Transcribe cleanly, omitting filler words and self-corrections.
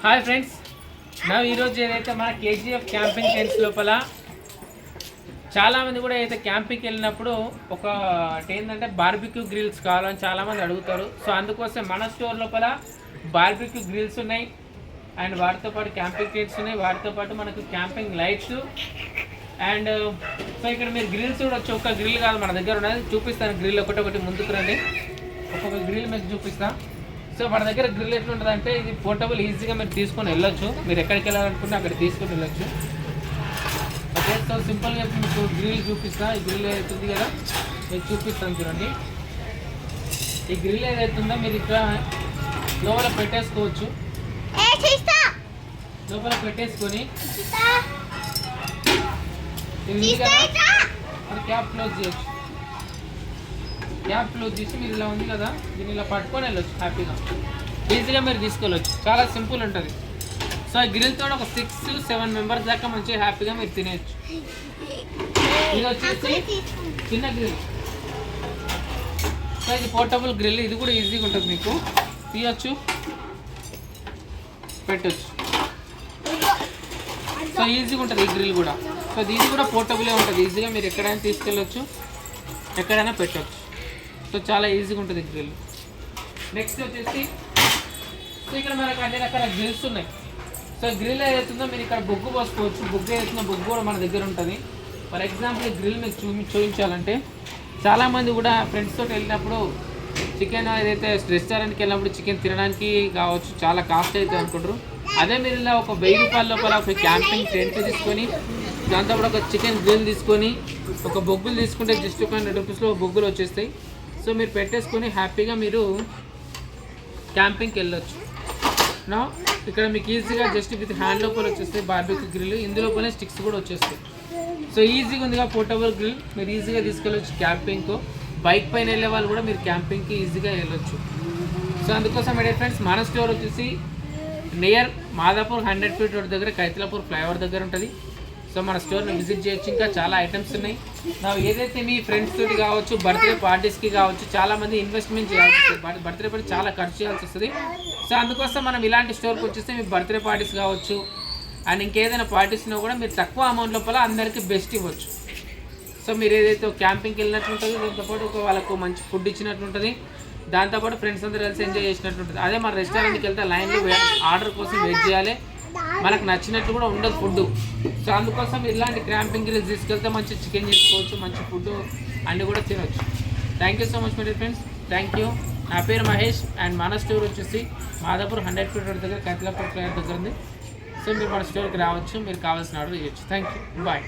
Hi friends, నా ఈరోజు ఏదైతే మన కేజీఎఫ్ క్యాంపింగ్ టెంట్స్ లోపల చాలామంది కూడా అయితే క్యాంపింగ్కి వెళ్ళినప్పుడు ఏంటంటే బార్బిక్యూ గ్రిల్స్ కావాలని చాలామంది అడుగుతారు. సో అందుకోసం మన స్టోర్ లోపల బార్బిక్యూ గ్రిల్స్ ఉన్నాయి అండ్ వాటితో పాటు క్యాంపింగ్ టెంట్స్ ఉన్నాయి. వాటితో పాటు మనకు క్యాంపింగ్ లైట్స్ అండ్ సో ఇక్కడ మీరు గ్రిల్స్ కూడా వచ్చి ఒక గ్రిల్ కాదు మన దగ్గర ఉన్నది చూపిస్తాను. గ్రిల్ ఒకటి ముందుకు రండి, ఒక్కొక్క గ్రిల్ మీకు చూపిస్తాను. సో మన దగ్గర గ్రిల్ ఎట్లుంటుంది అంటే ఇది పోర్టబుల్, ఈజీగా మీరు తీసుకొని వెళ్ళొచ్చు. మీరు ఎక్కడికి వెళ్ళాలనుకుంటే అక్కడ తీసుకొని వెళ్ళొచ్చు. ఓకే, సో సింపుల్గా మీకు గ్రిల్ చూపిస్తా. ఈ గ్రిల్ ఏదైతుంది కదా మీకు చూపిస్తాను చూడండి. ఈ గ్రిల్ ఏదైతుందో మీరు ఇక్కడ లోపల పెట్టేసుకోవచ్చు. లోపల పెట్టేసుకొని క్యాప్ క్లోజ్ చేయొచ్చు. క్యాప్ క్లోజ్ చేసి మీరు ఇలా ఉంది కదా దీన్ని ఇలా పట్టుకొని వెళ్ళొచ్చు. హ్యాపీగా ఈజీగా మీరు తీసుకెళ్ళొచ్చు. చాలా సింపుల్ ఉంటుంది. సో ఈ గ్రిల్తో ఒక 6-7 మెంబర్స్ దాకా మంచిగా హ్యాపీగా మీరు తినేయచ్చు. ఇది వచ్చేసి చిన్న గ్రిల్. సో ఇది పోర్టబుల్ గ్రిల్, ఇది కూడా ఈజీగా ఉంటుంది. మీకు తీయచ్చు, పెట్టచ్చు. సో ఈజీగా ఉంటుంది ఈ గ్రిల్ కూడా. సో ఇది కూడా పోర్టబులే ఉంటుంది. ఈజీగా మీరు ఎక్కడైనా తీసుకెళ్ళొచ్చు, ఎక్కడైనా పెట్టచ్చు. సో చాలా ఈజీగా ఉంటుంది గ్రిల్. నెక్స్ట్ వచ్చేసి సో ఇక్కడ మనకు అన్ని రకాల గ్రిల్స్ ఉన్నాయి. సో గ్రిల్ ఏదైతుందో మీరు ఇక్కడ బొగ్గు పోసుకోవచ్చు. బొగ్గు ఏదైతుందో బొగ్గు కూడా మన దగ్గర ఉంటుంది. ఫర్ ఎగ్జాంపుల్ ఈ గ్రిల్ మీకు చూపించాలంటే చాలామంది కూడా ఫ్రెండ్స్ తోటి వెళ్ళినప్పుడు చికెన్ ఏదైతే రెస్టారెంట్కి వెళ్ళినప్పుడు చికెన్ తినడానికి కావచ్చు చాలా కాస్ట్ అవుతుంది అనుకుంటారు. అదే మీరు ఇలా ఒక 1000 రూపాయల లోపల ఒక క్యాంపింగ్ టెంట్ తీసుకొని దాంతో కూడా ఒక చికెన్ గ్రిల్ తీసుకొని ఒక బొగ్గులు తీసుకుంటే జస్ట్ ఒక 100 రూపీస్లో బొగ్గులు వచ్చేస్తాయి. సో మీరు పెట్టేసుకొని హ్యాపీగా మీరు క్యాంపింగ్కి వెళ్ళొచ్చు. నా ఇక్కడ మీకు ఈజీగా జస్ట్ విత్ హ్యాండ్ లోపల వచ్చేస్తాయి బార్బిక్యూ గ్రిల్. ఇందులోపలే స్టిక్స్ కూడా వచ్చేస్తాయి. సో ఈజీగా ఉందిగా పోర్టబుల్ గ్రిల్, మీరు ఈజీగా తీసుకెళ్ళొచ్చు క్యాంపింగ్కు. బైక్ పైన వెళ్ళే వాళ్ళు కూడా మీరు క్యాంపింగ్కి ఈజీగా వెళ్ళొచ్చు. సో అందుకోసం ఏంటంటే ఫ్రెండ్స్ మన స్టోర్ వచ్చేసి నియర్ మాదాపూర్ 100 ఫీట్ రోడ్ దగ్గర కైతలాపూర్ ఫ్లైఓవర్ దగ్గర ఉంటుంది. సో మన స్టోర్ని విజిట్ చేయొచ్చు. ఇంకా చాలా ఐటమ్స్ ఉన్నాయి. ఏదైతే మీ ఫ్రెండ్స్ తోటి కావచ్చు, బర్త్డే పార్టీస్కి కావచ్చు, చాలామంది ఇన్వెస్ట్మెంట్ చేయాల్సి వస్తుంది. బర్త్డే పార్టీ చాలా ఖర్చు చేయాల్సి వస్తుంది. సో అందుకోసం మనం ఇలాంటి స్టోర్కి వచ్చేస్తే మీ బర్త్డే పార్టీస్ కావచ్చు అండ్ ఇంకేదైనా పార్టీస్ ఉన్నా కూడా మీరు తక్కువ అమౌంట్ లోపల అందరికీ బెస్ట్ ఇవ్వచ్చు. సో మీరు ఏదైతే క్యాంపింగ్కి వెళ్ళినట్టు ఉంటుంది, దాంతోపాటు వాళ్ళకు మంచి ఫుడ్ ఇచ్చినట్టు ఉంటుంది, దాంతోపాటు ఫ్రెండ్స్ అందరూ కలిసి ఎంజాయ్ చేసినట్టు ఉంటుంది. అదే మన రెస్టారెంట్కి వెళ్తే లైన్లో ఆర్డర్ కోసం వెయిట్ చేయాలి, మనకు నచ్చినట్టు కూడా ఉండదు ఫుడ్. సో అందుకోసం ఇలాంటి క్యాంపింగ్ గ్రిల్స్ తీసుకెళ్తే మంచి చికెన్ చేసుకోవచ్చు, మంచి ఫుడ్ అన్నీ కూడా తినవచ్చు. Thank you so much my friends, thank you. నా పేరు మహేష్ అండ్ మన స్టోర్ వచ్చేసి మాదాపూర్ 100 ఫీట్ రోడ్ దగ్గర కైతలాపూర్ ఫ్లైఓవర్ దగ్గర ఉంది. సో మీరు మన స్టోర్కి రావచ్చు, మీరు కావాల్సిన ఆర్డర్ చేయొచ్చు. Thank you, bye.